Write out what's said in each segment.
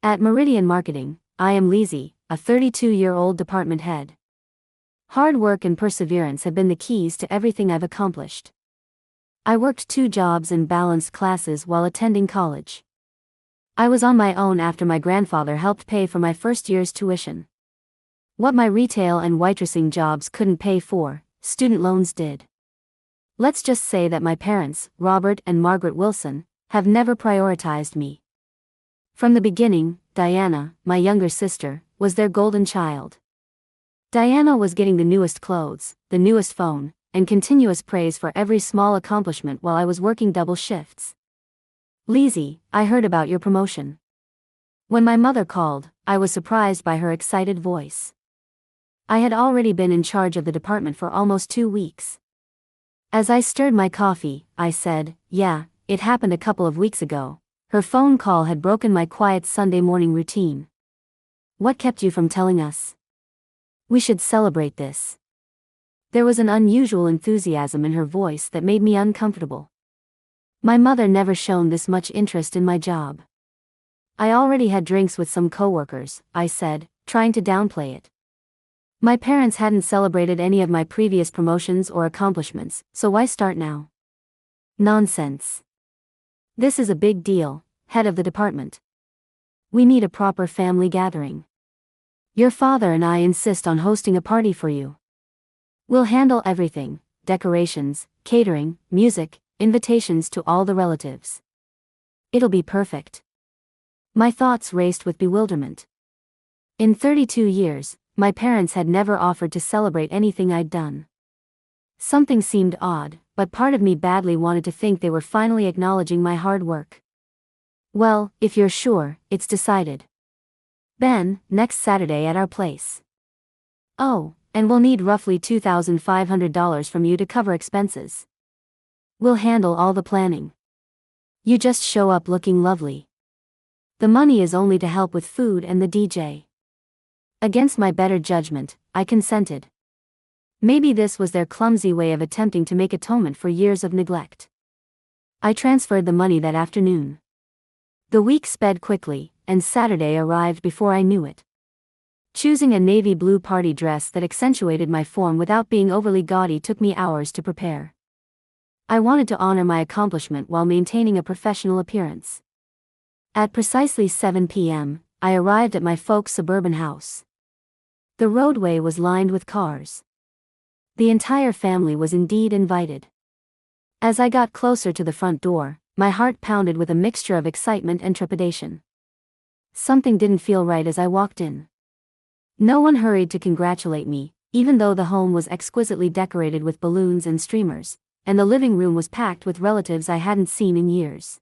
At Meridian Marketing, I am Lizzie, a 32-year-old department head. Hard work and perseverance have been the keys to everything I've accomplished. I worked 2 jobs and balanced classes while attending college. I was on my own after my grandfather helped pay for my first year's tuition. What my retail and waitressing jobs couldn't pay for, student loans did. Let's just say that my parents, Robert and Margaret Wilson, have never prioritized me. From the beginning, Diana, my younger sister, was their golden child. Diana was getting the newest clothes, the newest phone, and continuous praise for every small accomplishment while I was working double shifts. "Lizzie, I heard about your promotion." When my mother called, I was surprised by her excited voice. I had already been in charge of the department for almost 2 weeks. As I stirred my coffee, I said, "Yeah, it happened a couple of weeks ago." Her phone call had broken my quiet Sunday morning routine. "What kept you from telling us? We should celebrate this." There was an unusual enthusiasm in her voice that made me uncomfortable. My mother never shown this much interest in my job. "I already had drinks with some coworkers," I said, trying to downplay it. My parents hadn't celebrated any of my previous promotions or accomplishments, so why start now? "Nonsense. This is a big deal, head of the department. We need a proper family gathering. Your father and I insist on hosting a party for you. We'll handle everything: decorations, catering, music, invitations to all the relatives. It'll be perfect." My thoughts raced with bewilderment. In 32 years, my parents had never offered to celebrate anything I'd done. Something seemed odd, but part of me badly wanted to think they were finally acknowledging my hard work. "Well, if you're sure, it's decided. Ben, next Saturday at our place. Oh, and we'll need roughly $2,500 from you to cover expenses. We'll handle all the planning. You just show up looking lovely. The money is only to help with food and the DJ." Against my better judgment, I consented. Maybe this was their clumsy way of attempting to make atonement for years of neglect. I transferred the money that afternoon. The week sped quickly, and Saturday arrived before I knew it. Choosing a navy blue party dress that accentuated my form without being overly gaudy took me hours to prepare. I wanted to honor my accomplishment while maintaining a professional appearance. At precisely 7 p.m., I arrived at my folks' suburban house. The roadway was lined with cars. The entire family was indeed invited. As I got closer to the front door, my heart pounded with a mixture of excitement and trepidation. Something didn't feel right as I walked in. No one hurried to congratulate me, even though the home was exquisitely decorated with balloons and streamers, and the living room was packed with relatives I hadn't seen in years.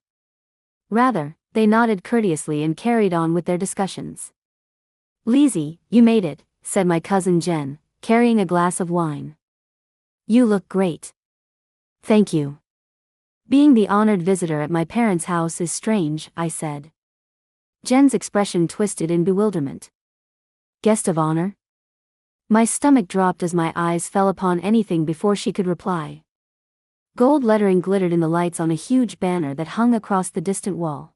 Rather, they nodded courteously and carried on with their discussions. "Lizzie, you made it," said my cousin Jen, carrying a glass of wine. "You look great." "Thank you. Being the honored visitor at my parents' house is strange," I said. Jen's expression twisted in bewilderment. "Guest of honor?" My stomach dropped as my eyes fell upon anything before she could reply. Gold lettering glittered in the lights on a huge banner that hung across the distant wall.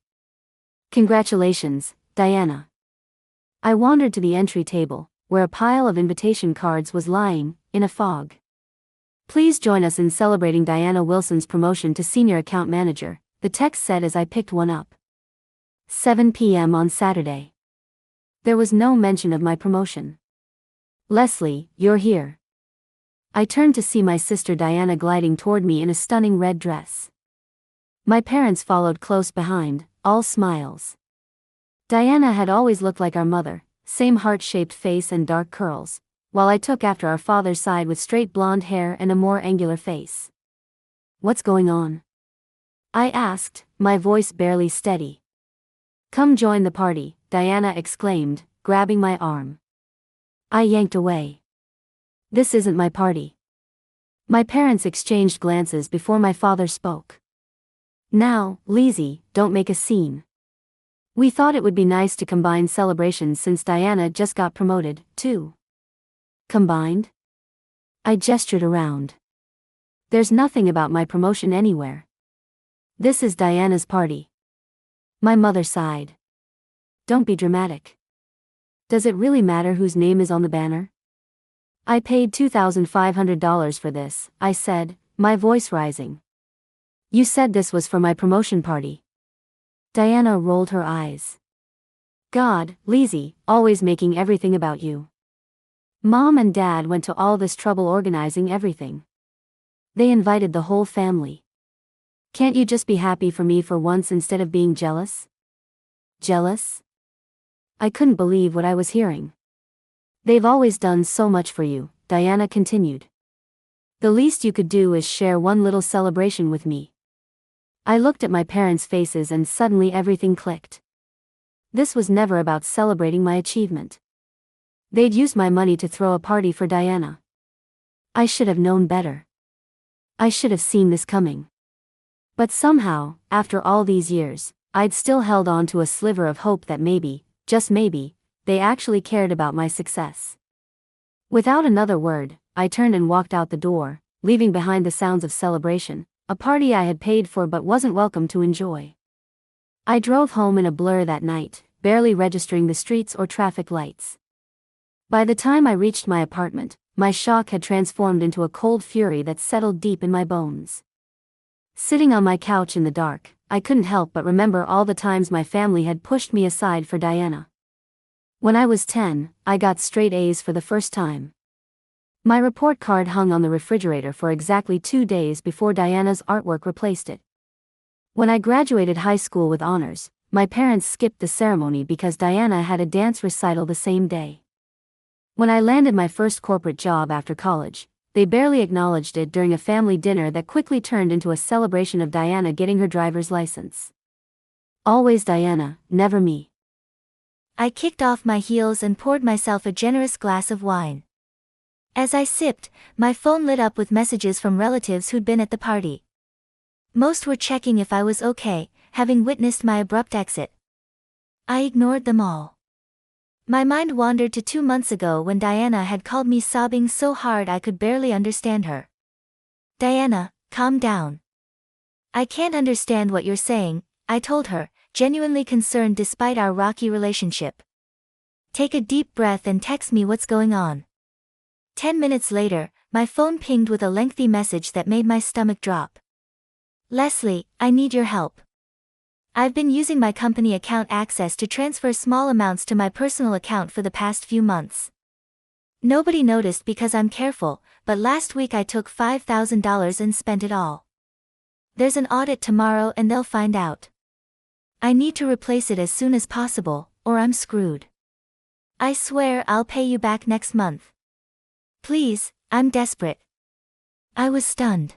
"Congratulations, Diana." I wandered to the entry table, where a pile of invitation cards was lying, in a fog. "Please join us in celebrating Diana Wilson's promotion to Senior Account Manager," the text said as I picked one up. 7 p.m. on Saturday. There was no mention of my promotion. "Leslie, you're here." I turned to see my sister Diana gliding toward me in a stunning red dress. My parents followed close behind, all smiles. Diana had always looked like our mother, same heart-shaped face and dark curls, while I took after our father's side with straight blonde hair and a more angular face. "What's going on?" I asked, my voice barely steady. "Come join the party," Diana exclaimed, grabbing my arm. I yanked away. "This isn't my party." My parents exchanged glances before my father spoke. "Now, Lizzie, don't make a scene. We thought it would be nice to combine celebrations since Diana just got promoted, too." "Combined?" I gestured around. "There's nothing about my promotion anywhere. This is Diana's party." My mother sighed. Don't be dramatic. Does it really matter whose name is on the banner? I paid $2,500 for this, I said, my voice rising. You said this was for my promotion party. Diana rolled her eyes. God, Lizzie, always making everything about you. Mom and Dad went to all this trouble organizing everything. They invited the whole family. Can't you just be happy for me for once instead of being jealous? Jealous? I couldn't believe what I was hearing. They've always done so much for you, Diana continued. The least you could do is share one little celebration with me. I looked at my parents' faces and suddenly everything clicked. This was never about celebrating my achievement. They'd used my money to throw a party for Diana. I should have known better. I should have seen this coming. But somehow, after all these years, I'd still held on to a sliver of hope that maybe, just maybe, they actually cared about my success. Without another word, I turned and walked out the door, leaving behind the sounds of celebration, a party I had paid for but wasn't welcome to enjoy. I drove home in a blur that night, barely registering the streets or traffic lights. By the time I reached my apartment, my shock had transformed into a cold fury that settled deep in my bones. Sitting on my couch in the dark, I couldn't help but remember all the times my family had pushed me aside for Diana. When I was 10, I got straight A's for the first time. My report card hung on the refrigerator for exactly 2 days before Diana's artwork replaced it. When I graduated high school with honors, my parents skipped the ceremony because Diana had a dance recital the same day. When I landed my first corporate job after college, they barely acknowledged it during a family dinner that quickly turned into a celebration of Diana getting her driver's license. Always Diana, never me. I kicked off my heels and poured myself a generous glass of wine. As I sipped, my phone lit up with messages from relatives who'd been at the party. Most were checking if I was okay, having witnessed my abrupt exit. I ignored them all. My mind wandered to 2 months ago when Diana had called me sobbing so hard I could barely understand her. Diana, calm down. I can't understand what you're saying, I told her, genuinely concerned despite our rocky relationship. Take a deep breath and text me what's going on. 10 minutes later, my phone pinged with a lengthy message that made my stomach drop. Leslie, I need your help. I've been using my company account access to transfer small amounts to my personal account for the past few months. Nobody noticed because I'm careful, but last week I took $5,000 and spent it all. There's an audit tomorrow and they'll find out. I need to replace it as soon as possible, or I'm screwed. I swear I'll pay you back next month. Please, I'm desperate. I was stunned.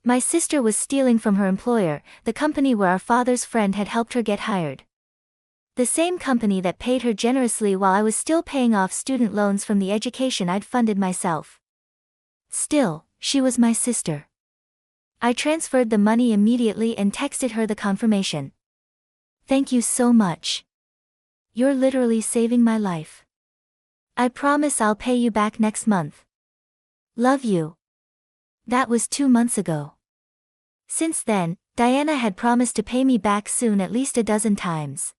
My sister was stealing from her employer, the company where our father's friend had helped her get hired. The same company that paid her generously while I was still paying off student loans from the education I'd funded myself. Still, she was my sister. I transferred the money immediately and texted her the confirmation. Thank you so much. You're literally saving my life. I promise I'll pay you back next month. Love you. That was 2 months ago. Since then, Diana had promised to pay me back soon at least a dozen times.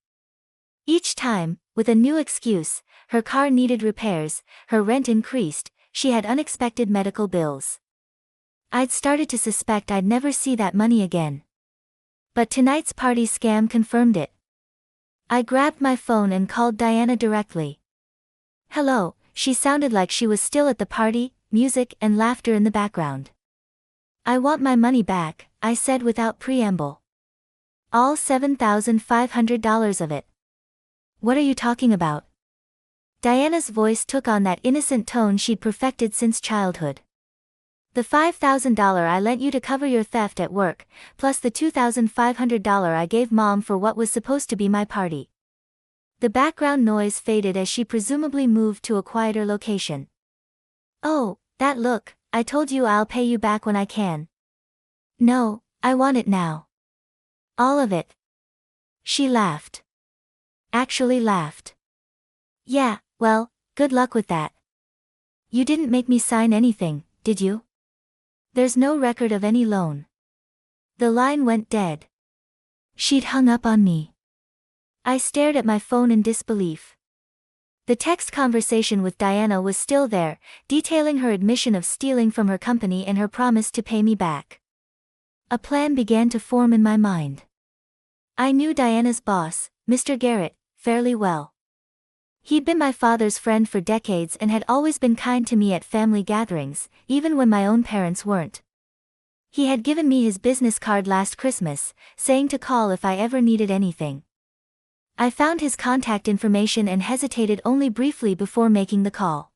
Each time, with a new excuse: her car needed repairs, her rent increased, she had unexpected medical bills. I'd started to suspect I'd never see that money again. But tonight's party scam confirmed it. I grabbed my phone and called Diana directly. Hello, she sounded like she was still at the party, music and laughter in the background. I want my money back, I said without preamble. All $7,500 of it. What are you talking about? Diana's voice took on that innocent tone she'd perfected since childhood. The $5,000 I lent you to cover your theft at work, plus the $2,500 I gave Mom for what was supposed to be my party. The background noise faded as she presumably moved to a quieter location. Oh, that look, I told you I'll pay you back when I can. No, I want it now. All of it. She laughed. Actually laughed. Yeah, well, good luck with that. You didn't make me sign anything, did you? There's no record of any loan. The line went dead. She'd hung up on me. I stared at my phone in disbelief. The text conversation with Diana was still there, detailing her admission of stealing from her company and her promise to pay me back. A plan began to form in my mind. I knew Diana's boss, Mr. Garrett, fairly well. He'd been my father's friend for decades and had always been kind to me at family gatherings, even when my own parents weren't. He had given me his business card last Christmas, saying to call if I ever needed anything. I found his contact information and hesitated only briefly before making the call.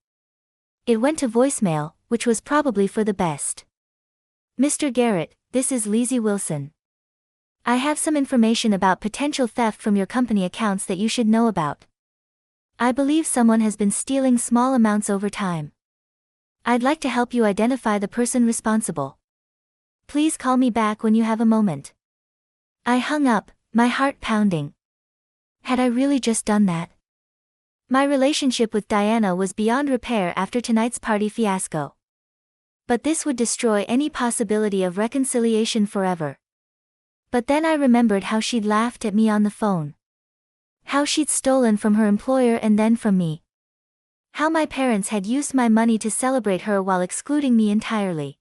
It went to voicemail, which was probably for the best. Mr. Garrett, this is Lizzie Wilson. I have some information about potential theft from your company accounts that you should know about. I believe someone has been stealing small amounts over time. I'd like to help you identify the person responsible. Please call me back when you have a moment. I hung up, my heart pounding. Had I really just done that? My relationship with Diana was beyond repair after tonight's party fiasco. But this would destroy any possibility of reconciliation forever. But then I remembered how she'd laughed at me on the phone. How she'd stolen from her employer and then from me. How my parents had used my money to celebrate her while excluding me entirely.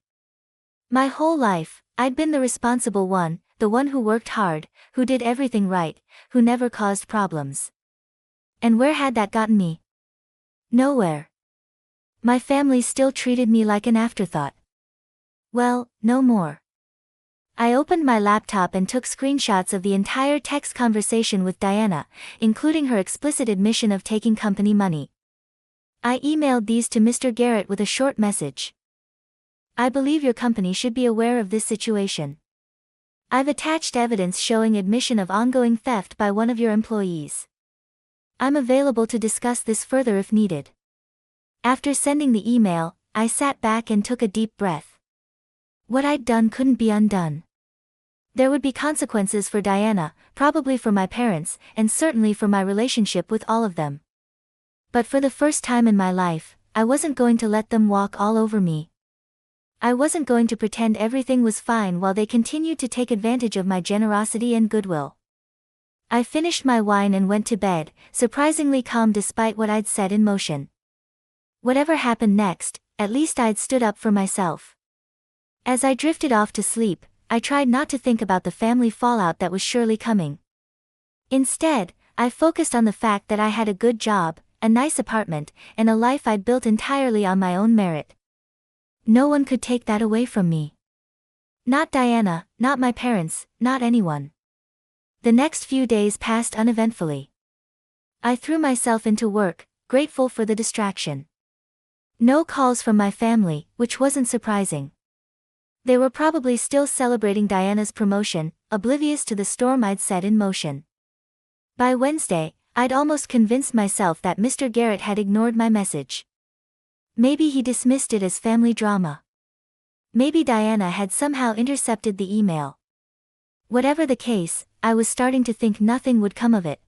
My whole life, I'd been the responsible one, the one who worked hard, who did everything right, who never caused problems. And where had that gotten me? Nowhere. My family still treated me like an afterthought. Well, no more. I opened my laptop and took screenshots of the entire text conversation with Diana, including her explicit admission of taking company money. I emailed these to Mr. Garrett with a short message. I believe your company should be aware of this situation. I've attached evidence showing admission of ongoing theft by one of your employees. I'm available to discuss this further if needed. After sending the email, I sat back and took a deep breath. What I'd done couldn't be undone. There would be consequences for Diana, probably for my parents, and certainly for my relationship with all of them. But for the first time in my life, I wasn't going to let them walk all over me. I wasn't going to pretend everything was fine while they continued to take advantage of my generosity and goodwill. I finished my wine and went to bed, surprisingly calm despite what I'd set in motion. Whatever happened next, at least I'd stood up for myself. As I drifted off to sleep, I tried not to think about the family fallout that was surely coming. Instead, I focused on the fact that I had a good job, a nice apartment, and a life I'd built entirely on my own merit. No one could take that away from me. Not Diana, not my parents, not anyone. The next few days passed uneventfully. I threw myself into work, grateful for the distraction. No calls from my family, which wasn't surprising. They were probably still celebrating Diana's promotion, oblivious to the storm I'd set in motion. By Wednesday, I'd almost convinced myself that Mr. Garrett had ignored my message. Maybe he dismissed it as family drama. Maybe Diana had somehow intercepted the email. Whatever the case, I was starting to think nothing would come of it.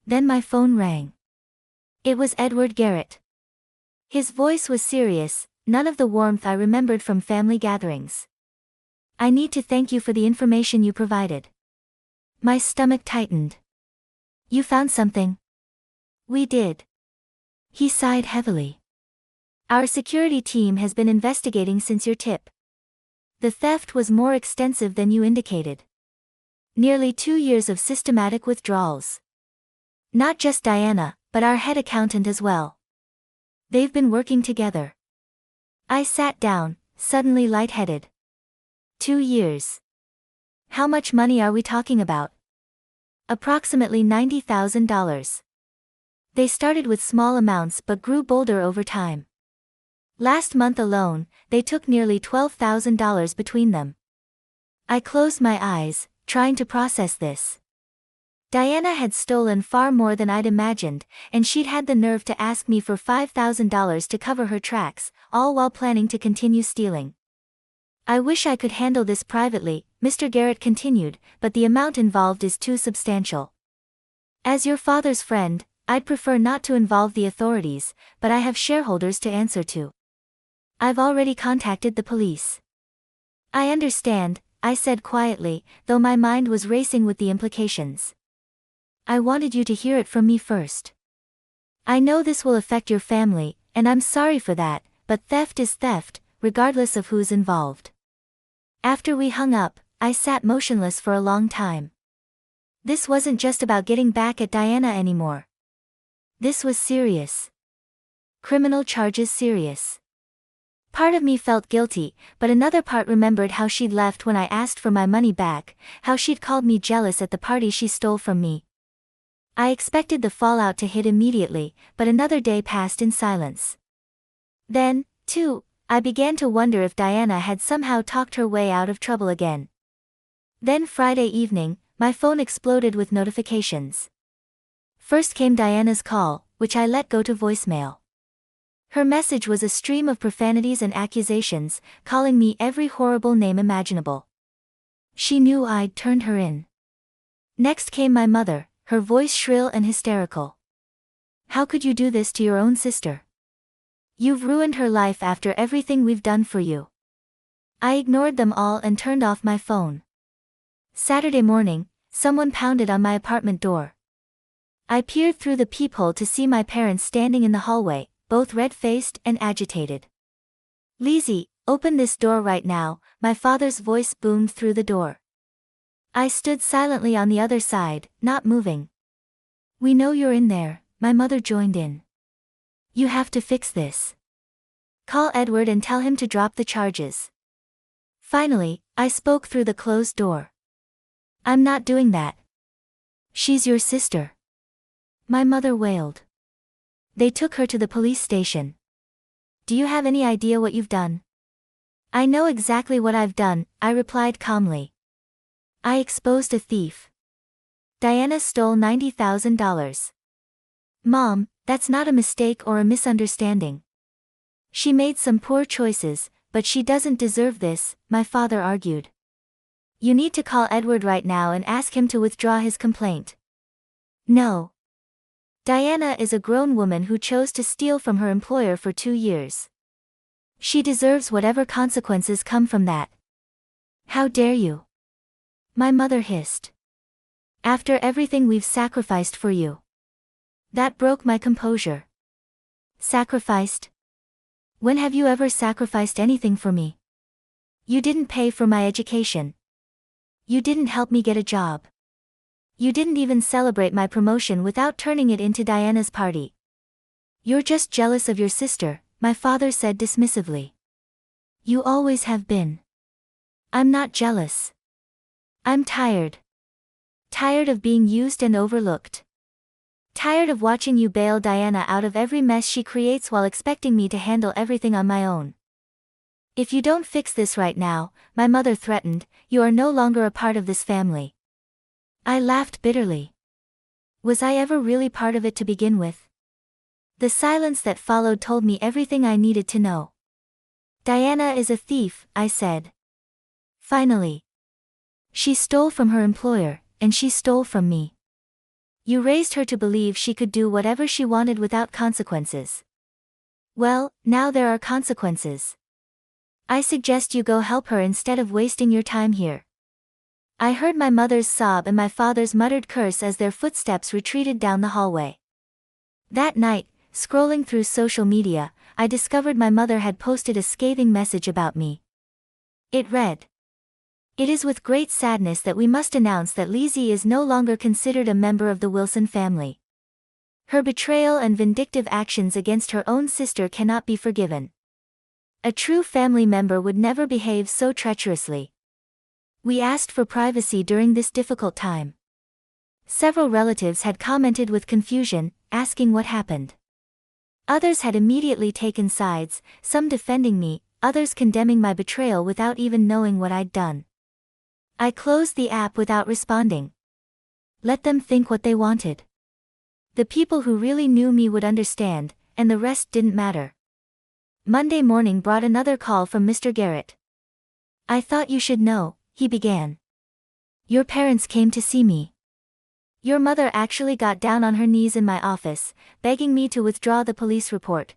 Then my phone rang. It was Edward Garrett. His voice was serious, none of the warmth I remembered from family gatherings. I need to thank you for the information you provided. My stomach tightened. You found something? We did. He sighed heavily. Our security team has been investigating since your tip. The theft was more extensive than you indicated. Nearly 2 years of systematic withdrawals. Not just Diana, but our head accountant as well. They've been working together. I sat down, suddenly lightheaded. 2 years. How much money are we talking about? Approximately $90,000. They started with small amounts but grew bolder over time. Last month alone, they took nearly $12,000 between them. I closed my eyes, trying to process this. Diana had stolen far more than I'd imagined, and she'd had the nerve to ask me for $5,000 to cover her tracks, all while planning to continue stealing. I wish I could handle this privately, Mr. Garrett continued, but the amount involved is too substantial. As your father's friend, I'd prefer not to involve the authorities, but I have shareholders to answer to. I've already contacted the police. I understand, I said quietly, though my mind was racing with the implications. I wanted you to hear it from me first. I know this will affect your family, and I'm sorry for that, but theft is theft, regardless of who's involved. After we hung up, I sat motionless for a long time. This wasn't just about getting back at Diana anymore. This was serious. Criminal charges serious. Part of me felt guilty, but another part remembered how she'd left when I asked for my money back, how she'd called me jealous at the party she stole from me. I expected the fallout to hit immediately, but another day passed in silence. Then, too, I began to wonder if Diana had somehow talked her way out of trouble again. Then Friday evening, my phone exploded with notifications. First came Diana's call, which I let go to voicemail. Her message was a stream of profanities and accusations, calling me every horrible name imaginable. She knew I'd turned her in. Next came my mother, her voice shrill and hysterical. How could you do this to your own sister? You've ruined her life after everything we've done for you. I ignored them all and turned off my phone. Saturday morning, someone pounded on my apartment door. I peered through the peephole to see my parents standing in the hallway, both red-faced and agitated. Lizzie, open this door right now, my father's voice boomed through the door. I stood silently on the other side, not moving. We know you're in there, my mother joined in. You have to fix this. Call Edward and tell him to drop the charges. Finally, I spoke through the closed door. I'm not doing that. She's your sister. My mother wailed. They took her to the police station. Do you have any idea what you've done? I know exactly what I've done, I replied calmly. I exposed a thief. Diana stole $90,000. Mom, that's not a mistake or a misunderstanding. She made some poor choices, but she doesn't deserve this, my father argued. You need to call Edward right now and ask him to withdraw his complaint. No. Diana is a grown woman who chose to steal from her employer for 2 years. She deserves whatever consequences come from that. How dare you? My mother hissed. After everything we've sacrificed for you. That broke my composure. Sacrificed? When have you ever sacrificed anything for me? You didn't pay for my education. You didn't help me get a job. You didn't even celebrate my promotion without turning it into Diana's party. You're just jealous of your sister, my father said dismissively. You always have been. I'm not jealous. I'm tired. Tired of being used and overlooked. Tired of watching you bail Diana out of every mess she creates while expecting me to handle everything on my own. If you don't fix this right now, my mother threatened, you are no longer a part of this family. I laughed bitterly. Was I ever really part of it to begin with? The silence that followed told me everything I needed to know. Diana is a thief, I said. Finally. She stole from her employer, and she stole from me. You raised her to believe she could do whatever she wanted without consequences. Well, now there are consequences. I suggest you go help her instead of wasting your time here. I heard my mother's sob and my father's muttered curse as their footsteps retreated down the hallway. That night, scrolling through social media, I discovered my mother had posted a scathing message about me. It read, "It is with great sadness that we must announce that Lizzie is no longer considered a member of the Wilson family. Her betrayal and vindictive actions against her own sister cannot be forgiven. A true family member would never behave so treacherously. We asked for privacy during this difficult time." Several relatives had commented with confusion, asking what happened. Others had immediately taken sides, some defending me, others condemning my betrayal without even knowing what I'd done. I closed the app without responding. Let them think what they wanted. The people who really knew me would understand, and the rest didn't matter. Monday morning brought another call from Mr. Garrett. "I thought you should know," he began. "Your parents came to see me. Your mother actually got down on her knees in my office, begging me to withdraw the police report.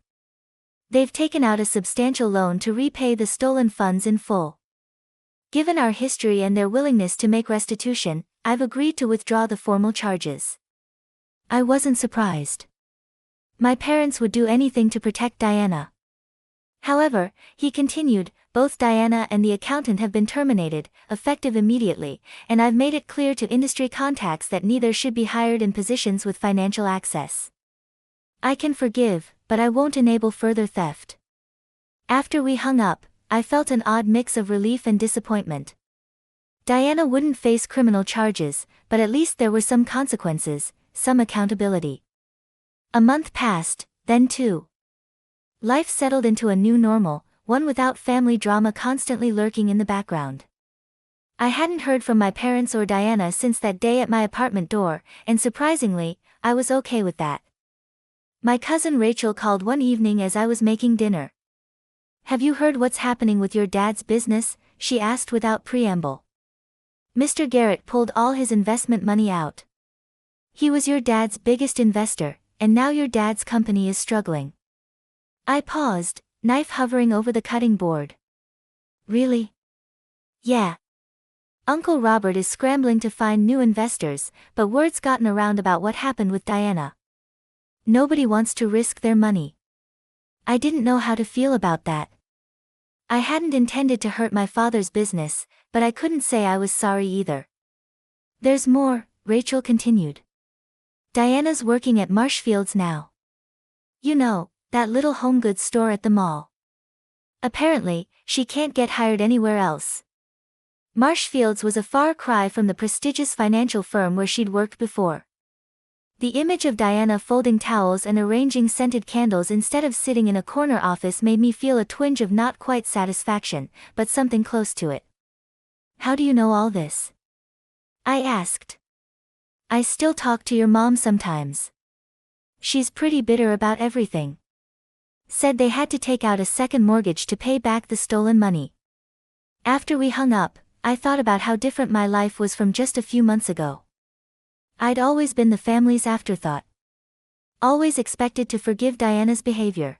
They've taken out a substantial loan to repay the stolen funds in full. Given our history and their willingness to make restitution, I've agreed to withdraw the formal charges. I wasn't surprised. My parents would do anything to protect Diana. However, he continued, both Diana and the accountant have been terminated, effective immediately, and I've made it clear to industry contacts that neither should be hired in positions with financial access. I can forgive, but I won't enable further theft. After we hung up, I felt an odd mix of relief and disappointment. Diana wouldn't face criminal charges, but at least there were some consequences, some accountability. A month passed, then two. Life settled into a new normal, one without family drama constantly lurking in the background. I hadn't heard from my parents or Diana since that day at my apartment door, and surprisingly, I was okay with that. My cousin Rachel called one evening as I was making dinner. "Have you heard what's happening with your dad's business?" she asked without preamble. "Mr. Garrett pulled all his investment money out. He was your dad's biggest investor, and now your dad's company is struggling." I paused, knife hovering over the cutting board. "Really?" "Yeah. Uncle Robert is scrambling to find new investors, but word's gotten around about what happened with Diana. Nobody wants to risk their money." I didn't know how to feel about that. I hadn't intended to hurt my father's business, but I couldn't say I was sorry either. "There's more," Rachel continued. "Diana's working at Marshfields now. You know, that little home goods store at the mall. Apparently, she can't get hired anywhere else." Marshfields was a far cry from the prestigious financial firm where she'd worked before. The image of Diana folding towels and arranging scented candles instead of sitting in a corner office made me feel a twinge of not quite satisfaction, but something close to it. "How do you know all this?" I asked. "I still talk to your mom sometimes. She's pretty bitter about everything. Said they had to take out a second mortgage to pay back the stolen money." After we hung up, I thought about how different my life was from just a few months ago. I'd always been the family's afterthought. Always expected to forgive Diana's behavior.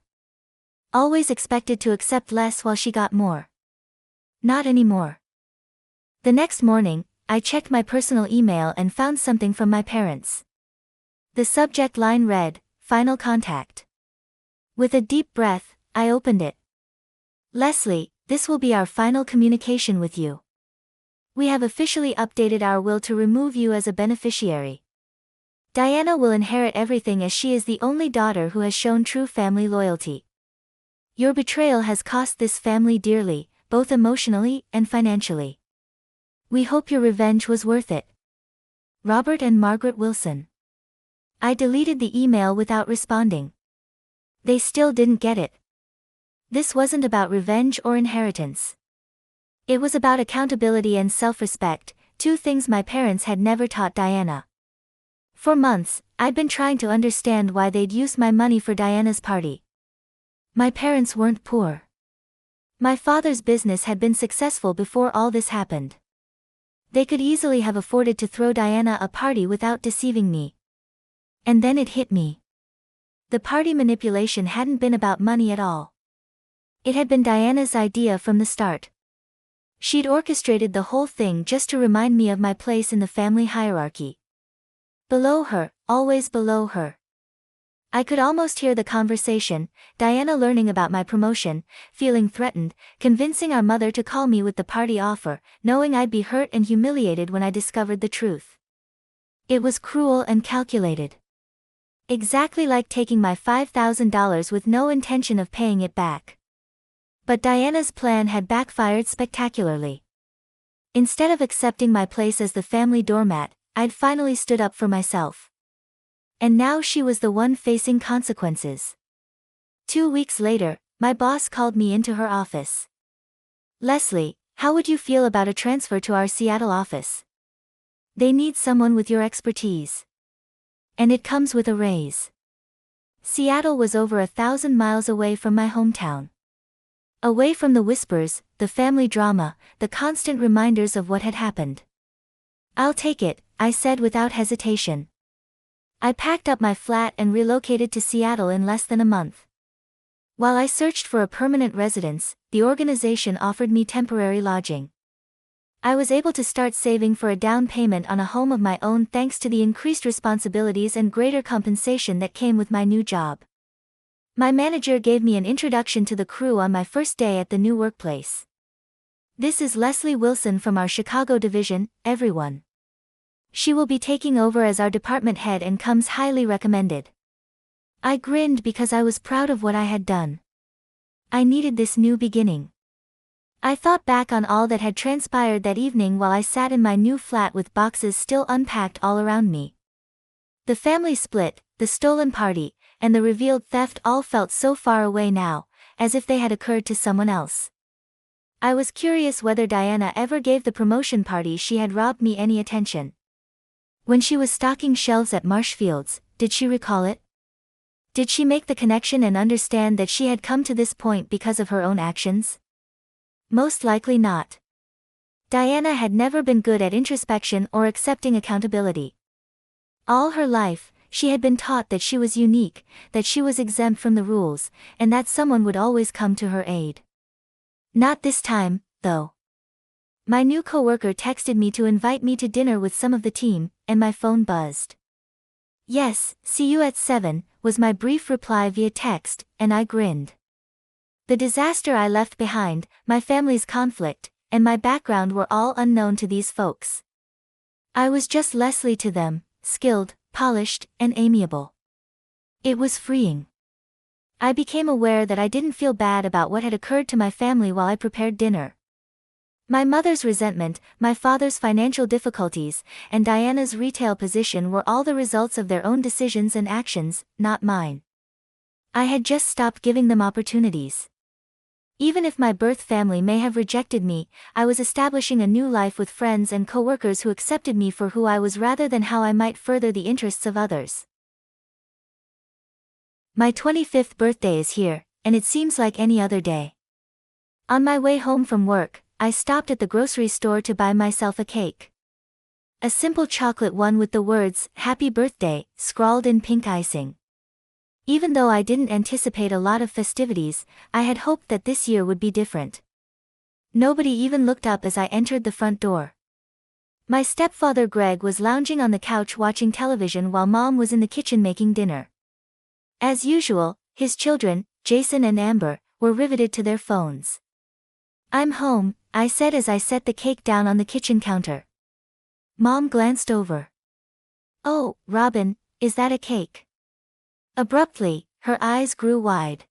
Always expected to accept less while she got more. Not anymore. The next morning, I checked my personal email and found something from my parents. The subject line read, "Final contact." With a deep breath, I opened it. "Leslie, this will be our final communication with you. We have officially updated our will to remove you as a beneficiary. Diana will inherit everything as she is the only daughter who has shown true family loyalty. Your betrayal has cost this family dearly, both emotionally and financially. We hope your revenge was worth it. Robert and Margaret Wilson." I deleted the email without responding. They still didn't get it. This wasn't about revenge or inheritance. It was about accountability and self-respect, two things my parents had never taught Diana. For months, I'd been trying to understand why they'd use my money for Diana's party. My parents weren't poor. My father's business had been successful before all this happened. They could easily have afforded to throw Diana a party without deceiving me. And then it hit me. The party manipulation hadn't been about money at all. It had been Diana's idea from the start. She'd orchestrated the whole thing just to remind me of my place in the family hierarchy. Below her, always below her. I could almost hear the conversation, Diana learning about my promotion, feeling threatened, convincing our mother to call me with the party offer, knowing I'd be hurt and humiliated when I discovered the truth. It was cruel and calculated. Exactly like taking my $5,000 with no intention of paying it back. But Diana's plan had backfired spectacularly. Instead of accepting my place as the family doormat, I'd finally stood up for myself. And now she was the one facing consequences. 2 weeks later, my boss called me into her office. "Leslie, how would you feel about a transfer to our Seattle office? They need someone with your expertise. And it comes with a raise." Seattle was over 1,000 miles away from my hometown. Away from the whispers, the family drama, the constant reminders of what had happened. "I'll take it," I said without hesitation. I packed up my flat and relocated to Seattle in less than a month. While I searched for a permanent residence, the organization offered me temporary lodging. I was able to start saving for a down payment on a home of my own thanks to the increased responsibilities and greater compensation that came with my new job. My manager gave me an introduction to the crew on my first day at the new workplace. "This is Leslie Wilson from our Chicago division, everyone. She will be taking over as our department head and comes highly recommended." I grinned because I was proud of what I had done. I needed this new beginning. I thought back on all that had transpired that evening while I sat in my new flat with boxes still unpacked all around me. The family split, the stolen party, and the revealed theft all felt so far away now, as if they had occurred to someone else. I was curious whether Diana ever gave the promotion party she had robbed me any attention. When she was stocking shelves at Marshfields, did she recall it? Did she make the connection and understand that she had come to this point because of her own actions? Most likely not. Diana had never been good at introspection or accepting accountability. All her life, she had been taught that she was unique, that she was exempt from the rules, and that someone would always come to her aid. Not this time, though. My new coworker texted me to invite me to dinner with some of the team, and my phone buzzed. "Yes, see you at 7, was my brief reply via text, and I grinned. The disaster I left behind, my family's conflict, and my background were all unknown to these folks. I was just Leslie to them, skilled, polished, and amiable. It was freeing. I became aware that I didn't feel bad about what had occurred to my family while I prepared dinner. My mother's resentment, my father's financial difficulties, and Diana's retail position were all the results of their own decisions and actions, not mine. I had just stopped giving them opportunities. Even if my birth family may have rejected me, I was establishing a new life with friends and coworkers who accepted me for who I was rather than how I might further the interests of others. My 25th birthday is here, and it seems like any other day. On my way home from work, I stopped at the grocery store to buy myself a cake. A simple chocolate one with the words, "Happy Birthday," scrawled in pink icing. Even though I didn't anticipate a lot of festivities, I had hoped that this year would be different. Nobody even looked up as I entered the front door. My stepfather Greg was lounging on the couch watching television while Mom was in the kitchen making dinner. As usual, his children, Jason and Amber, were riveted to their phones. "I'm home," I said as I set the cake down on the kitchen counter. Mom glanced over. "Oh, Robin, is that a cake?" Abruptly, her eyes grew wide.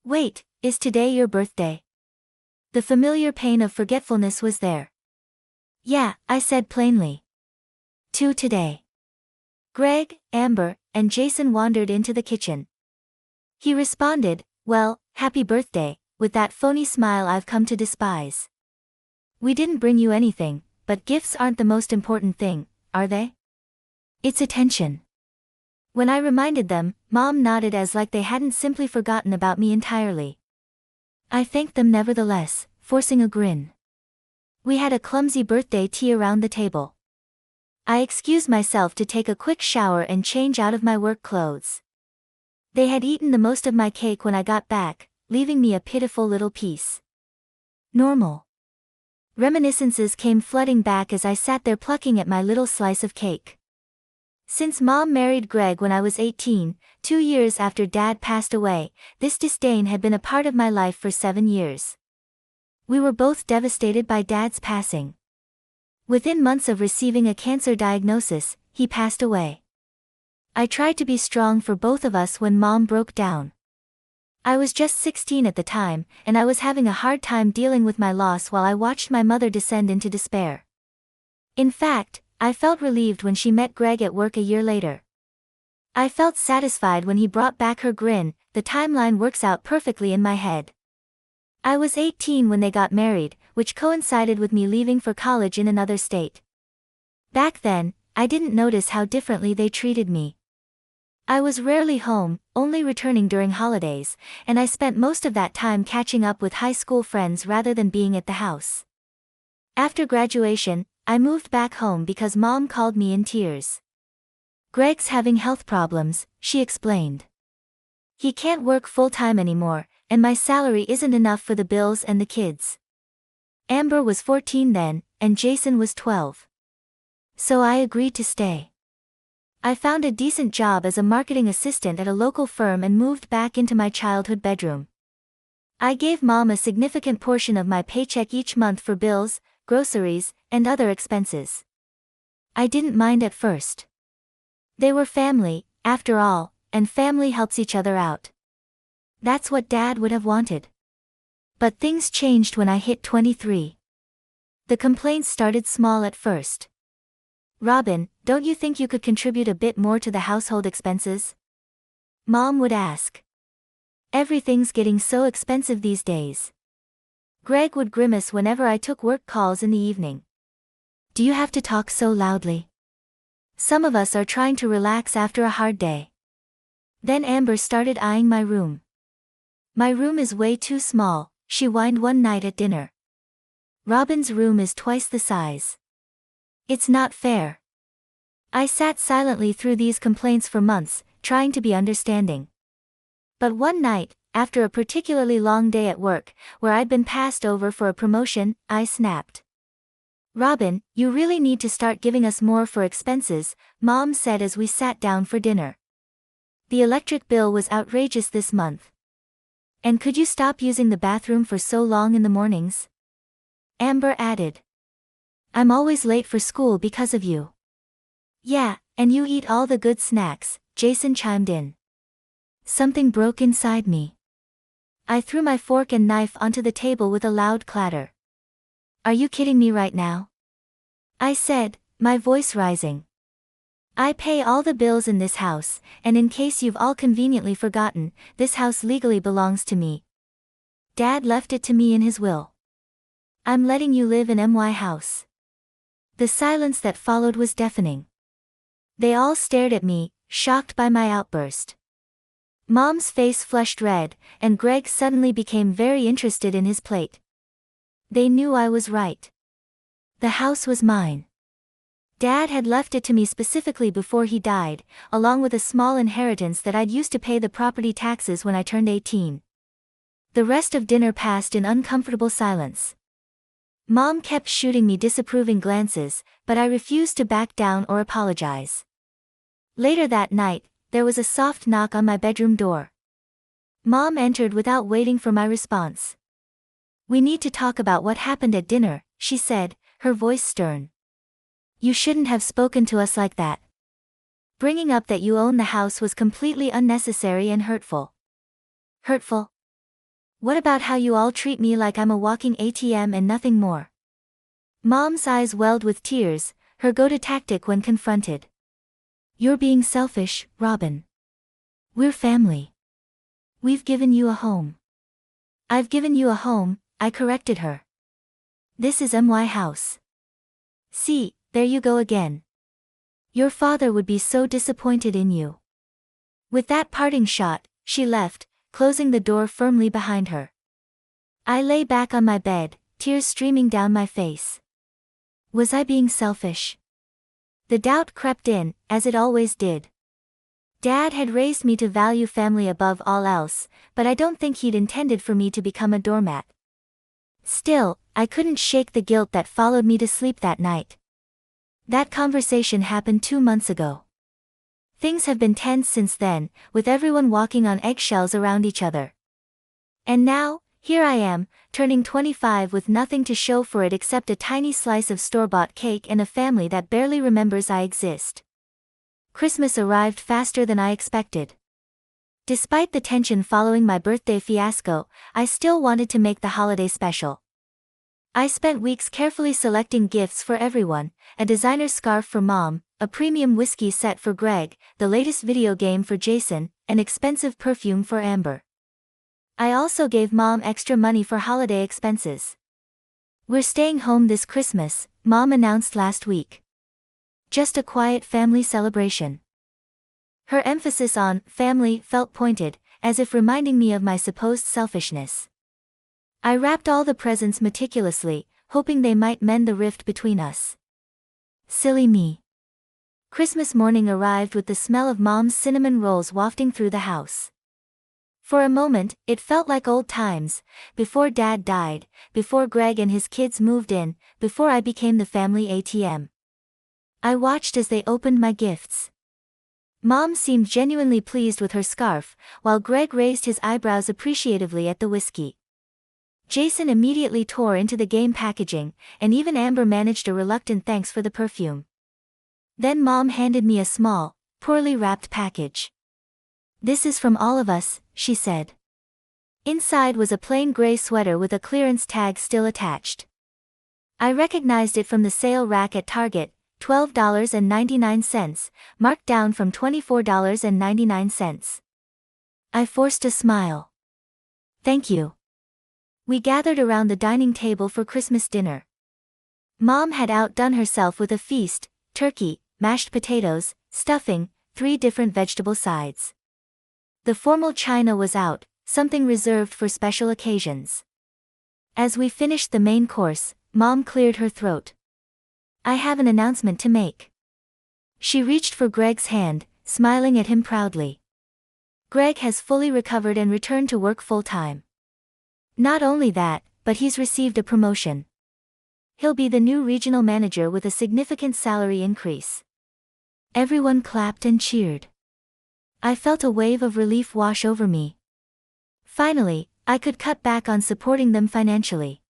"Wait, is today your birthday?" The familiar pain of forgetfulness was there. "Yeah," I said plainly. "Two today." Greg, Amber, and Jason wandered into the kitchen. He responded, "Well, happy birthday," with that phony smile I've come to despise. "We didn't bring you anything, but gifts aren't the most important thing, are they? It's attention." When I reminded them, Mom nodded as like they hadn't simply forgotten about me entirely. I thanked them nevertheless, forcing a grin. We had a clumsy birthday tea around the table. I excused myself to take a quick shower and change out of my work clothes. They had eaten the most of my cake when I got back, leaving me a pitiful little piece. Normal. Reminiscences came flooding back as I sat there plucking at my little slice of cake. Since Mom married Greg when I was 18, 2 years after Dad passed away, this disdain had been a part of my life for 7 years. We were both devastated by Dad's passing. Within months of receiving a cancer diagnosis, he passed away. I tried to be strong for both of us when Mom broke down. I was just 16 at the time, and I was having a hard time dealing with my loss while I watched my mother descend into despair. In fact, I felt relieved when she met Greg at work a year later. I felt satisfied when he brought back her grin. The timeline works out perfectly in my head. I was 18 when they got married, which coincided with me leaving for college in another state. Back then, I didn't notice how differently they treated me. I was rarely home, only returning during holidays, and I spent most of that time catching up with high school friends rather than being at the house. After graduation, I moved back home because Mom called me in tears. "Greg's having health problems," she explained. "He can't work full-time anymore, and my salary isn't enough for the bills and the kids." Amber was 14 then, and Jason was 12. So I agreed to stay. I found a decent job as a marketing assistant at a local firm and moved back into my childhood bedroom. I gave Mom a significant portion of my paycheck each month for bills, groceries, and other expenses. I didn't mind at first. They were family, after all, and family helps each other out. That's what Dad would have wanted. But things changed when I hit 23. The complaints started small at first. "Robin, don't you think you could contribute a bit more to the household expenses?" Mom would ask. "Everything's getting so expensive these days." Greg would grimace whenever I took work calls in the evening. "Do you have to talk so loudly? Some of us are trying to relax after a hard day." Then Amber started eyeing my room. "My room is way too small," she whined one night at dinner. "Robin's room is twice the size. It's not fair." I sat silently through these complaints for months, trying to be understanding. But one night, after a particularly long day at work, where I'd been passed over for a promotion, I snapped. "Robin, you really need to start giving us more for expenses," Mom said as we sat down for dinner. "The electric bill was outrageous this month. And could you stop using the bathroom for so long in the mornings?" Amber added. "I'm always late for school because of you." "Yeah, and you eat all the good snacks," Jason chimed in. Something broke inside me. I threw my fork and knife onto the table with a loud clatter. "Are you kidding me right now?" I said, my voice rising. "I pay all the bills in this house, and in case you've all conveniently forgotten, this house legally belongs to me. Dad left it to me in his will. I'm letting you live in my house." The silence that followed was deafening. They all stared at me, shocked by my outburst. Mom's face flushed red, and Greg suddenly became very interested in his plate. They knew I was right. The house was mine. Dad had left it to me specifically before he died, along with a small inheritance that I'd used to pay the property taxes when I turned 18. The rest of dinner passed in uncomfortable silence. Mom kept shooting me disapproving glances, but I refused to back down or apologize. Later that night, there was a soft knock on my bedroom door. Mom entered without waiting for my response. "We need to talk about what happened at dinner," she said, her voice stern. "You shouldn't have spoken to us like that. Bringing up that you own the house was completely unnecessary and hurtful." "Hurtful? What about how you all treat me like I'm a walking ATM and nothing more?" Mom's eyes welled with tears, her go-to tactic when confronted. "You're being selfish, Robin. We're family. We've given you a home." "I've given you a home," I corrected her. "This is my house." "See, there you go again. Your father would be so disappointed in you." With that parting shot, she left, closing the door firmly behind her. I lay back on my bed, tears streaming down my face. Was I being selfish? The doubt crept in, as it always did. Dad had raised me to value family above all else, but I don't think he'd intended for me to become a doormat. Still, I couldn't shake the guilt that followed me to sleep that night. That conversation happened 2 months ago. Things have been tense since then, with everyone walking on eggshells around each other. And now, here I am, turning 25 with nothing to show for it except a tiny slice of store-bought cake and a family that barely remembers I exist. Christmas arrived faster than I expected. Despite the tension following my birthday fiasco, I still wanted to make the holiday special. I spent weeks carefully selecting gifts for everyone, a designer scarf for Mom, a premium whiskey set for Greg, the latest video game for Jason, an expensive perfume for Amber. I also gave Mom extra money for holiday expenses. "We're staying home this Christmas," Mom announced last week. "Just a quiet family celebration." Her emphasis on family felt pointed, as if reminding me of my supposed selfishness. I wrapped all the presents meticulously, hoping they might mend the rift between us. Silly me. Christmas morning arrived with the smell of Mom's cinnamon rolls wafting through the house. For a moment, it felt like old times, before Dad died, before Greg and his kids moved in, before I became the family ATM. I watched as they opened my gifts. Mom seemed genuinely pleased with her scarf, while Greg raised his eyebrows appreciatively at the whiskey. Jason immediately tore into the game packaging, and even Amber managed a reluctant thanks for the perfume. Then Mom handed me a small, poorly wrapped package. "This is from all of us," she said. Inside was a plain gray sweater with a clearance tag still attached. I recognized it from the sale rack at Target, $12.99, marked down from $24.99. I forced a smile. "Thank you." We gathered around the dining table for Christmas dinner. Mom had outdone herself with a feast: turkey, mashed potatoes, stuffing, 3 different vegetable sides. The formal china was out, something reserved for special occasions. As we finished the main course, Mom cleared her throat. "I have an announcement to make." She reached for Greg's hand, smiling at him proudly. "Greg has fully recovered and returned to work full-time. Not only that, but he's received a promotion. He'll be the new regional manager with a significant salary increase." Everyone clapped and cheered. I felt a wave of relief wash over me. Finally, I could cut back on supporting them financially.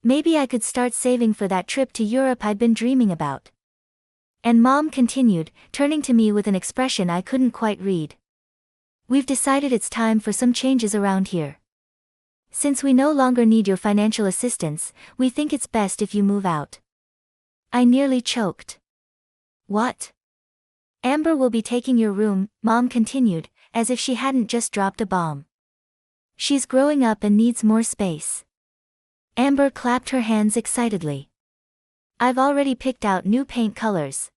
Maybe I could start saving for that trip to Europe I'd been dreaming about. And Mom continued, turning to me with an expression I couldn't quite read. "We've decided it's time for some changes around here. Since we no longer need your financial assistance, we think it's best if you move out." I nearly choked. "What?" "Amber will be taking your room," Mom continued, as if she hadn't just dropped a bomb. "She's growing up and needs more space." Amber clapped her hands excitedly. "I've already picked out new paint colors.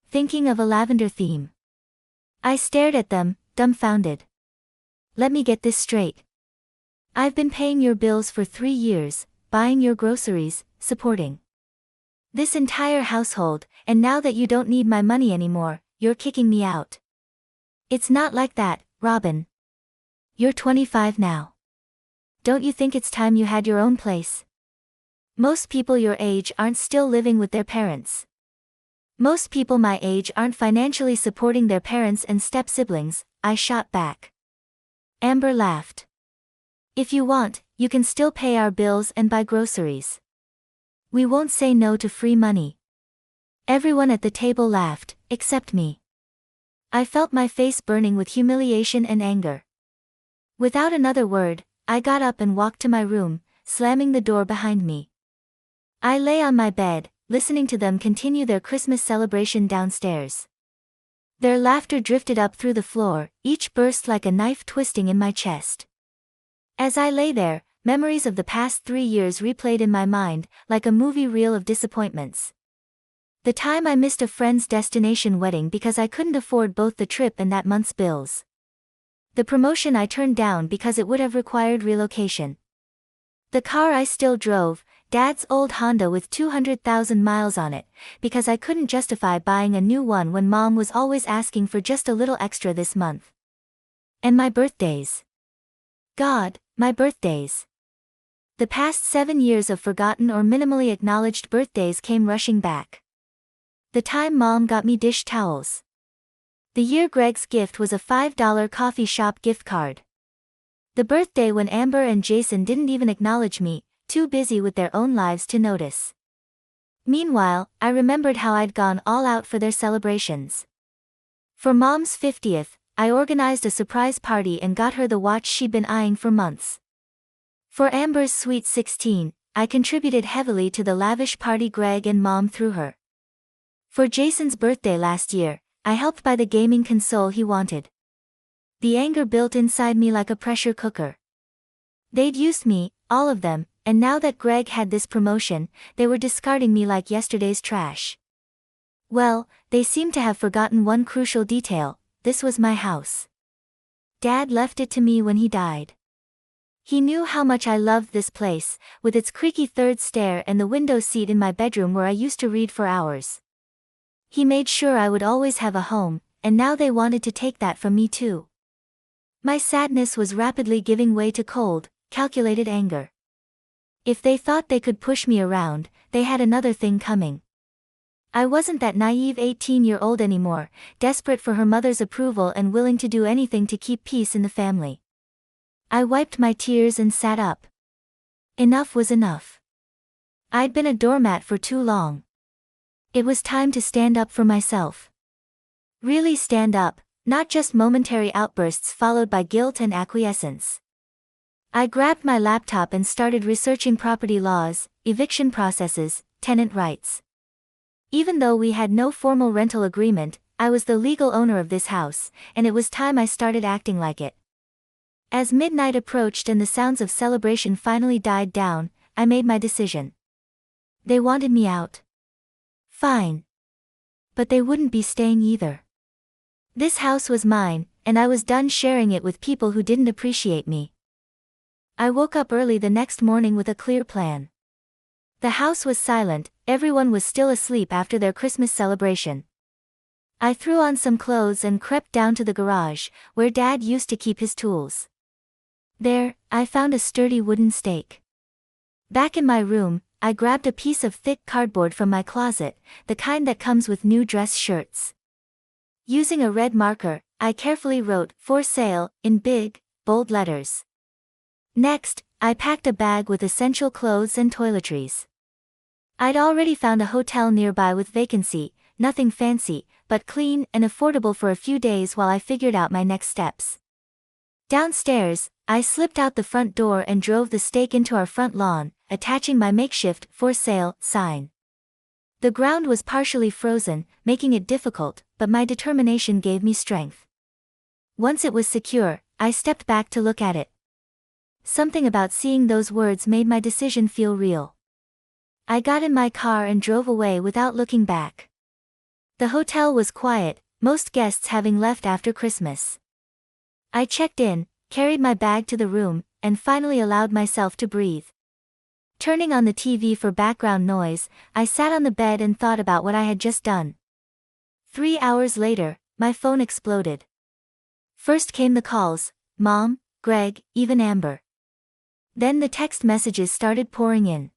Thinking of a lavender theme." I stared at them, dumbfounded. "Let me get this straight. I've been paying your bills for 3 years, buying your groceries, supporting this entire household, and now that you don't need my money anymore, you're kicking me out. It's not like that, Robin. You're 25 now. Don't you think it's time you had your own place? Most people your age aren't still living with their parents. Most people my age aren't financially supporting their parents and step-siblings," I shot back. Amber laughed. "If you want, you can still pay our bills and buy groceries. We won't say no to free money." Everyone at the table laughed, except me. I felt my face burning with humiliation and anger. Without another word, I got up and walked to my room, slamming the door behind me. I lay on my bed, listening to them continue their Christmas celebration downstairs. Their laughter drifted up through the floor, each burst like a knife twisting in my chest. As I lay there, memories of the past 3 years replayed in my mind, like a movie reel of disappointments. The time I missed a friend's destination wedding because I couldn't afford both the trip and that month's bills. The promotion I turned down because it would have required relocation. The car I still drove, Dad's old Honda with 200,000 miles on it, because I couldn't justify buying a new one when Mom was always asking for just a little extra this month. And my birthdays. God, my birthdays. The past 7 years of forgotten or minimally acknowledged birthdays came rushing back. The time Mom got me dish towels. The year Greg's gift was a $5 coffee shop gift card. The birthday when Amber and Jason didn't even acknowledge me, too busy with their own lives to notice. Meanwhile, I remembered how I'd gone all out for their celebrations. For Mom's 50th, I organized a surprise party and got her the watch she'd been eyeing for months. For Amber's sweet 16, I contributed heavily to the lavish party Greg and Mom threw her. For Jason's birthday last year, I helped buy the gaming console he wanted. The anger built inside me like a pressure cooker. They'd used me, all of them, and now that Greg had this promotion, they were discarding me like yesterday's trash. Well, they seemed to have forgotten one crucial detail: this was my house. Dad left it to me when he died. He knew how much I loved this place, with its creaky third stair and the window seat in my bedroom where I used to read for hours. He made sure I would always have a home, and now they wanted to take that from me too. My sadness was rapidly giving way to cold, calculated anger. If they thought they could push me around, they had another thing coming. I wasn't that naive 18-year-old anymore, desperate for her mother's approval and willing to do anything to keep peace in the family. I wiped my tears and sat up. Enough was enough. I'd been a doormat for too long. It was time to stand up for myself. Really stand up, not just momentary outbursts followed by guilt and acquiescence. I grabbed my laptop and started researching property laws, eviction processes, tenant rights. Even though we had no formal rental agreement, I was the legal owner of this house, and it was time I started acting like it. As midnight approached and the sounds of celebration finally died down, I made my decision. They wanted me out. Fine. But they wouldn't be staying either. This house was mine, and I was done sharing it with people who didn't appreciate me. I woke up early the next morning with a clear plan. The house was silent, everyone was still asleep after their Christmas celebration. I threw on some clothes and crept down to the garage, where Dad used to keep his tools. There, I found a sturdy wooden stake. Back in my room, I grabbed a piece of thick cardboard from my closet, the kind that comes with new dress shirts. Using a red marker, I carefully wrote, "For sale," in big, bold letters. Next, I packed a bag with essential clothes and toiletries. I'd already found a hotel nearby with vacancy, nothing fancy, but clean and affordable for a few days while I figured out my next steps. Downstairs, I slipped out the front door and drove the stake into our front lawn, attaching my makeshift "For sale" sign. The ground was partially frozen, making it difficult, but my determination gave me strength. Once it was secure, I stepped back to look at it. Something about seeing those words made my decision feel real. I got in my car and drove away without looking back. The hotel was quiet, most guests having left after Christmas. I checked in, carried my bag to the room, and finally allowed myself to breathe. Turning on the TV for background noise, I sat on the bed and thought about what I had just done. 3 hours later, my phone exploded. First came the calls: Mom, Greg, even Amber. Then the text messages started pouring in.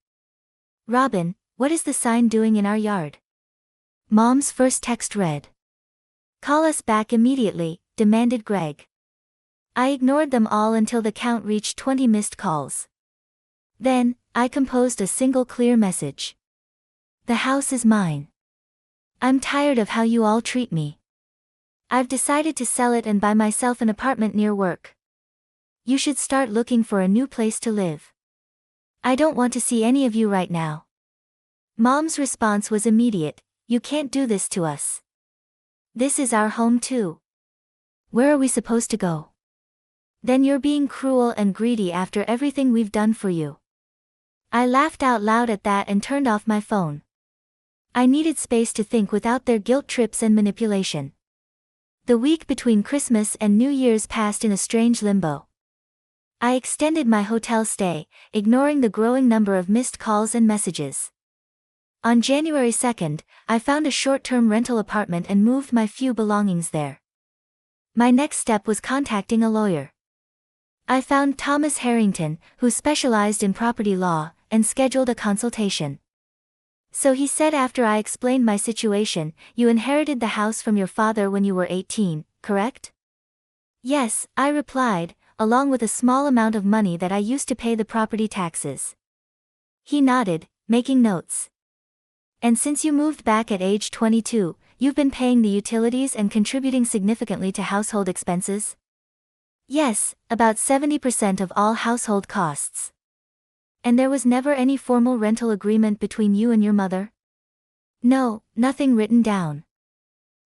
"Robin, what is the sign doing in our yard?" Mom's first text read. "Call us back immediately," demanded Greg. I ignored them all until the count reached 20 missed calls. Then, I composed a single clear message. "The house is mine. I'm tired of how you all treat me. I've decided to sell it and buy myself an apartment near work. You should start looking for a new place to live. I don't want to see any of you right now." Mom's response was immediate: "You can't do this to us. This is our home too. Where are we supposed to go?" "Then you're being cruel and greedy after everything we've done for you." I laughed out loud at that and turned off my phone. I needed space to think without their guilt trips and manipulation. The week between Christmas and New Year's passed in a strange limbo. I extended my hotel stay, ignoring the growing number of missed calls and messages. On January 2nd, I found a short-term rental apartment and moved my few belongings there. My next step was contacting a lawyer. I found Thomas Harrington, who specialized in property law, and scheduled a consultation. So he said, after I explained my situation, "You inherited the house from your father when you were 18, correct?" "Yes," I replied, along with a small amount of money that I used to pay the property taxes. He nodded, making notes. "And since you moved back at age 22, you've been paying the utilities and contributing significantly to household expenses?" "Yes, about 70% of all household costs." "And there was never any formal rental agreement between you and your mother?" "No, nothing written down."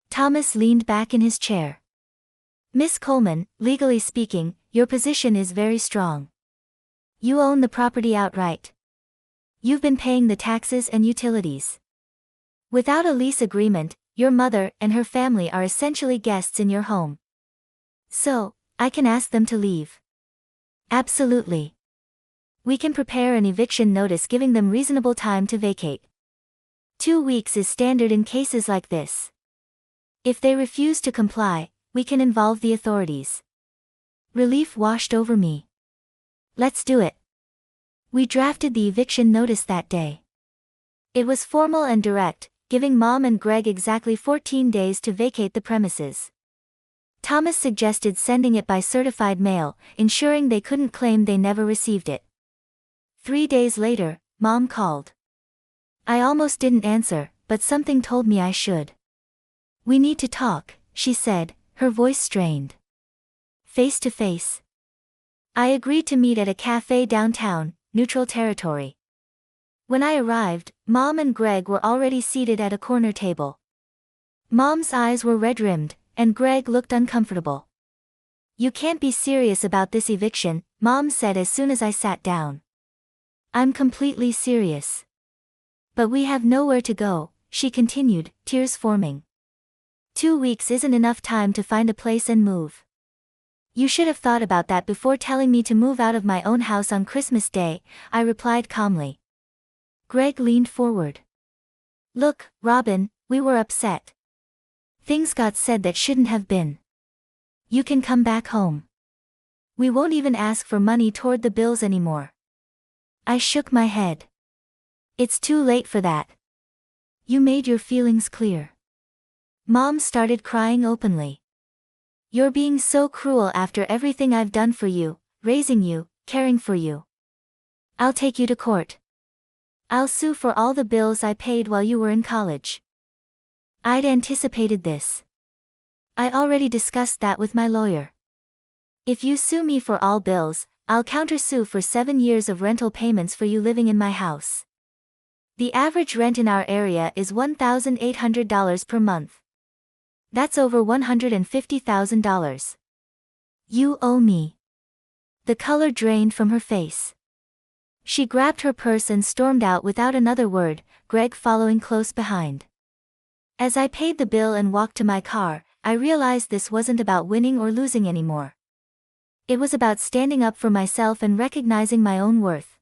Thomas leaned back in his chair. "Miss Coleman, legally speaking, your position is very strong. You own the property outright. You've been paying the taxes and utilities. Without a lease agreement, your mother and her family are essentially guests in your home. So, I can ask them to leave." "Absolutely. We can prepare an eviction notice giving them reasonable time to vacate. 2 weeks is standard in cases like this. If they refuse to comply, we can involve the authorities." Relief washed over me. Let's do it. We drafted the eviction notice that day. It was formal and direct, giving Mom and Greg exactly 14 days to vacate the premises. Thomas suggested sending it by certified mail, ensuring they couldn't claim they never received it. 3 days later, Mom called. I almost didn't answer, but something told me I should. We need to talk, she said, her voice strained. Face to face. I agreed to meet at a cafe downtown, neutral territory. When I arrived, Mom and Greg were already seated at a corner table. Mom's eyes were red-rimmed, and Greg looked uncomfortable. You can't be serious about this eviction, Mom said as soon as I sat down. I'm completely serious. But we have nowhere to go, she continued, tears forming. 2 weeks isn't enough time to find a place and move. You should have thought about that before telling me to move out of my own house on Christmas Day, I replied calmly. Greg leaned forward. Look, Robin, we were upset. Things got said that shouldn't have been. You can come back home. We won't even ask for money toward the bills anymore. I shook my head. It's too late for that. You made your feelings clear. Mom started crying openly. You're being so cruel after everything I've done for you, raising you, caring for you. I'll take you to court. I'll sue for all the bills I paid while you were in college. I'd anticipated this. I already discussed that with my lawyer. If you sue me for all bills, I'll countersue for 7 years of rental payments for you living in my house. The average rent in our area is $1,800 per month. That's over $150,000. You owe me. The color drained from her face. She grabbed her purse and stormed out without another word, Greg following close behind. As I paid the bill and walked to my car, I realized this wasn't about winning or losing anymore. It was about standing up for myself and recognizing my own worth.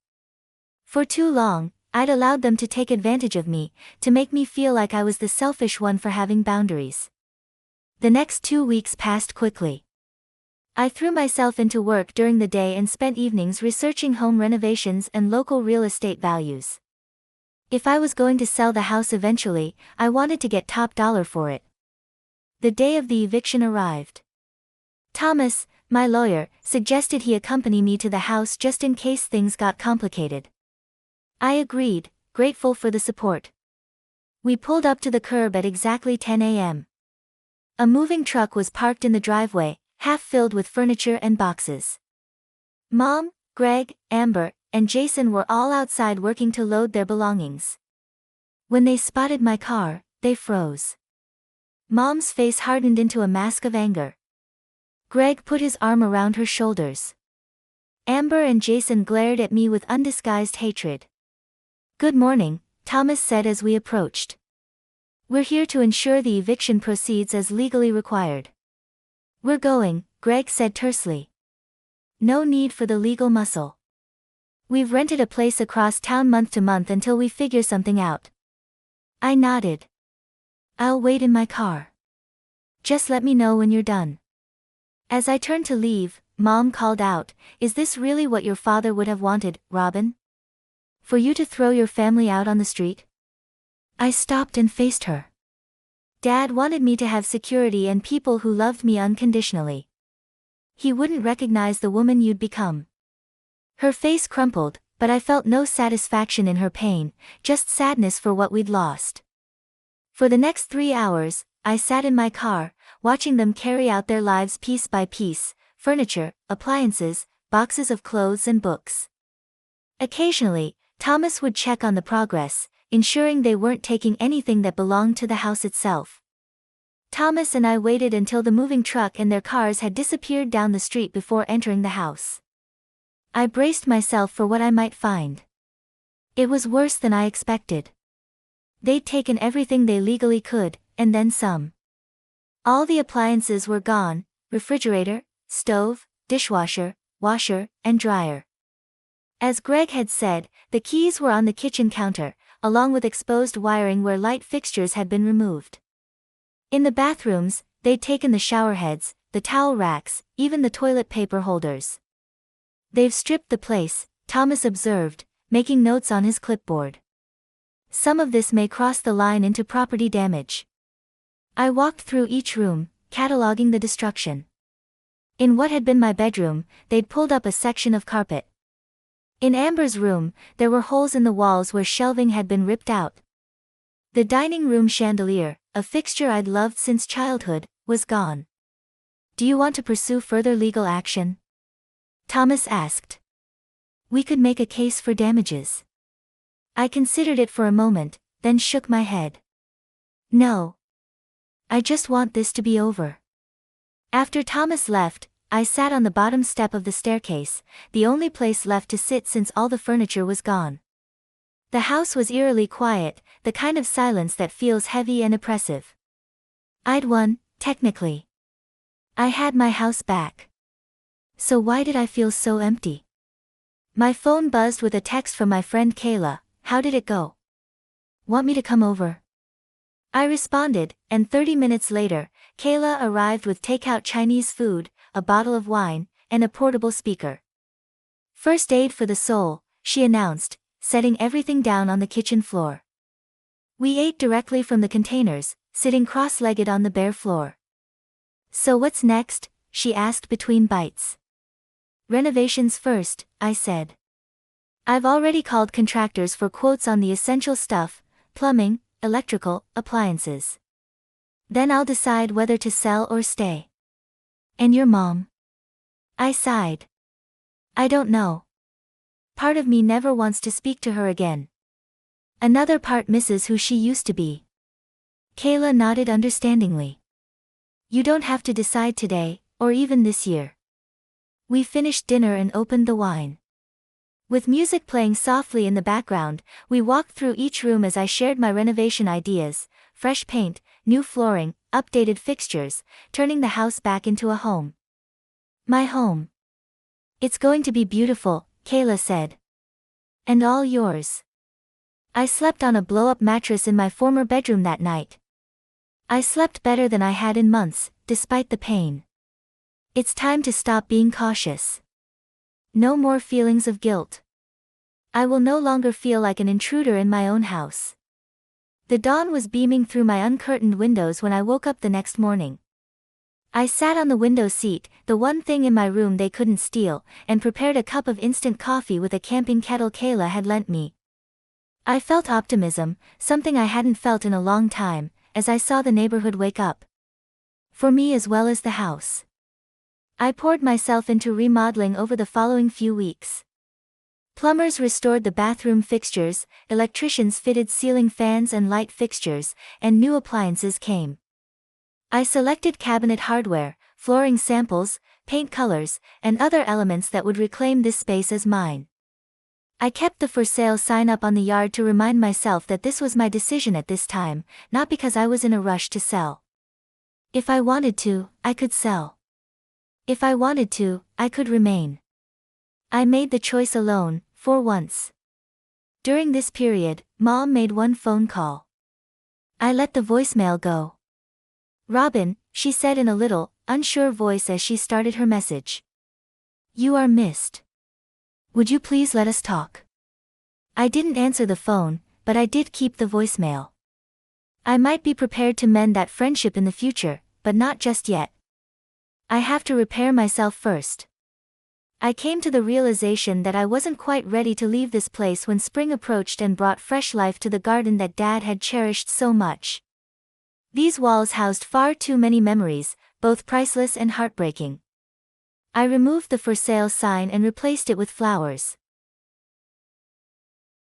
For too long, I'd allowed them to take advantage of me, to make me feel like I was the selfish one for having boundaries. The next 2 weeks passed quickly. I threw myself into work during the day and spent evenings researching home renovations and local real estate values. If I was going to sell the house eventually, I wanted to get top dollar for it. The day of the eviction arrived. Thomas, my lawyer, suggested he accompany me to the house just in case things got complicated. I agreed, grateful for the support. We pulled up to the curb at exactly 10 a.m. A moving truck was parked in the driveway, half filled with furniture and boxes. Mom, Greg, Amber, and Jason were all outside working to load their belongings. When they spotted my car, they froze. Mom's face hardened into a mask of anger. Greg put his arm around her shoulders. Amber and Jason glared at me with undisguised hatred. Good morning, Thomas said as we approached. We're here to ensure the eviction proceeds as legally required. We're going, Greg said tersely. No need for the legal muscle. We've rented a place across town month to month until we figure something out. I nodded. I'll wait in my car. Just let me know when you're done. As I turned to leave, Mom called out, Is this really what your father would have wanted, Robin? For you to throw your family out on the street? I stopped and faced her. Dad wanted me to have security and people who loved me unconditionally. He wouldn't recognize the woman you'd become. Her face crumpled, but I felt no satisfaction in her pain, just sadness for what we'd lost. For the next 3 hours, I sat in my car, watching them carry out their lives piece by piece, furniture, appliances, boxes of clothes and books. Occasionally, Thomas would check on the progress, ensuring they weren't taking anything that belonged to the house itself. Thomas and I waited until the moving truck and their cars had disappeared down the street before entering the house. I braced myself for what I might find. It was worse than I expected. They'd taken everything they legally could, and then some. All the appliances were gone: refrigerator, stove, dishwasher, washer, and dryer. As Greg had said, the keys were on the kitchen counter, along with exposed wiring where light fixtures had been removed. In the bathrooms, they'd taken the shower heads, the towel racks, even the toilet paper holders. They've stripped the place, Thomas observed, making notes on his clipboard. Some of this may cross the line into property damage. I walked through each room, cataloging the destruction. In what had been my bedroom, they'd pulled up a section of carpet. In Amber's room, there were holes in the walls where shelving had been ripped out. The dining room chandelier, a fixture I'd loved since childhood, was gone. Do you want to pursue further legal action? Thomas asked. We could make a case for damages. I considered it for a moment, then shook my head. No. I just want this to be over. After Thomas left, I sat on the bottom step of the staircase, the only place left to sit since all the furniture was gone. The house was eerily quiet, the kind of silence that feels heavy and oppressive. I'd won, technically. I had my house back. So why did I feel so empty? My phone buzzed with a text from my friend Kayla. How did it go? Want me to come over? I responded, and 30 minutes later, Kayla arrived with takeout Chinese food, a bottle of wine, and a portable speaker. First aid for the soul, she announced, setting everything down on the kitchen floor. We ate directly from the containers, sitting cross-legged on the bare floor. So what's next? She asked between bites. Renovations first, I said. I've already called contractors for quotes on the essential stuff, plumbing, electrical, appliances. Then I'll decide whether to sell or stay. And your mom? I sighed. I don't know. Part of me never wants to speak to her again. Another part misses who she used to be. Kayla nodded understandingly. You don't have to decide today, or even this year. We finished dinner and opened the wine. With music playing softly in the background, we walked through each room as I shared my renovation ideas: fresh paint, new flooring, updated fixtures, turning the house back into a home. My home. It's going to be beautiful, Kayla said. And all yours. I slept on a blow-up mattress in my former bedroom that night. I slept better than I had in months, despite the pain. It's time to stop being cautious. No more feelings of guilt. I will no longer feel like an intruder in my own house. The dawn was beaming through my uncurtained windows when I woke up the next morning. I sat on the window seat, the one thing in my room they couldn't steal, and prepared a cup of instant coffee with a camping kettle Kayla had lent me. I felt optimism, something I hadn't felt in a long time, as I saw the neighborhood wake up. For me as well as the house. I poured myself into remodeling over the following few weeks. Plumbers restored the bathroom fixtures, electricians fitted ceiling fans and light fixtures, and new appliances came. I selected cabinet hardware, flooring samples, paint colors, and other elements that would reclaim this space as mine. I kept the for sale sign up on the yard to remind myself that this was my decision at this time, not because I was in a rush to sell. If I wanted to, I could sell. If I wanted to, I could remain. I made the choice alone, for once. During this period, Mom made one phone call. I let the voicemail go. Robin, she said in a little, unsure voice as she started her message. You are missed. Would you please let us talk? I didn't answer the phone, but I did keep the voicemail. I might be prepared to mend that friendship in the future, but not just yet. I have to repair myself first. I came to the realization that I wasn't quite ready to leave this place when spring approached and brought fresh life to the garden that Dad had cherished so much. These walls housed far too many memories, both priceless and heartbreaking. I removed the for sale sign and replaced it with flowers.